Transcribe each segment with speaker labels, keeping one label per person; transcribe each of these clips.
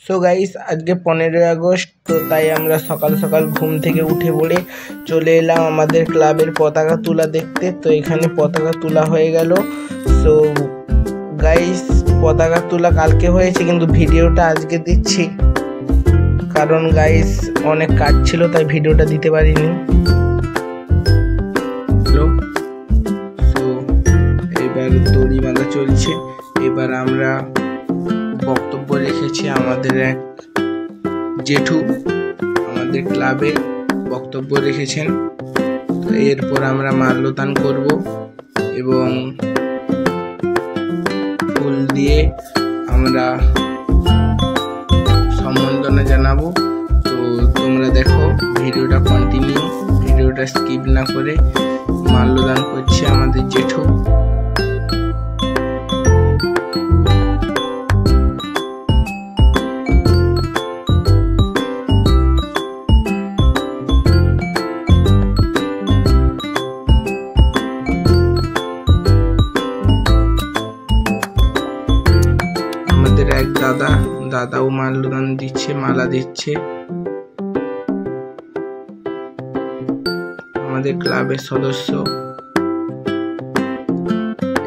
Speaker 1: So guys, আজকে 15ই August, তো তাই আমরা সকাল সকাল ঘুম থেকে উঠে পড়ে চলে এলাম আমাদের ক্লাবের পতাকা তোলা দেখতে। তো এখানে পতাকা তোলা হয়ে গেল। সো গাইস, পতাকা তোলা কালকে হয়েছে, কিন্তু ভিডিওটা আজকে দিচ্ছি কারণ গাইস অনেক কাজ ছিল, তাই ভিডিওটা দিতে পারিনি। এবার দড়ি বাঁধা চলছে। এবার আমরা বক্তব্য রেখেছি আমাদের এক জেঠু, আমাদের ক্লাবে বক্তব্য রেখেছেন। তো এরপর আমরা মাল্যদান করব এবং ফুল দিয়ে আমরা সম্বর্ধনা জানাবো। তো তোমরা দেখো ভিডিওটা কন্টিনিউ, ভিডিওটা স্কিপ না করে। মাল্যদান করছে আমাদের জেঠু। আমাদের এক দাদাও মাল্যদান দিচ্ছে, মালা দিচ্ছে। আমাদের ক্লাবের সদস্য।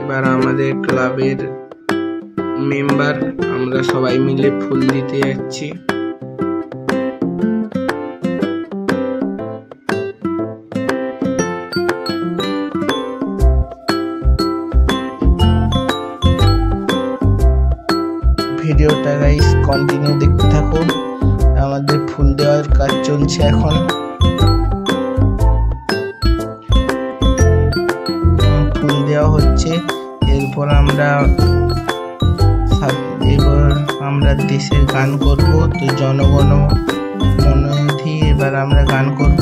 Speaker 1: এবার আমাদের ক্লাবের মেম্বার, আমরা সবাই মিলে ফুল দিতে যাচ্ছি। ভিডিওটা গাইস কন্টিনিউ দেখতে থাকুন। আমাদের ফুল দেওয়ার কাজ চলছে এখন। ফুল দেওয়া হচ্ছে। এরপর আমরা দেশের গান করব। তো জনগণ মন অধি এবার আমরা গান করব।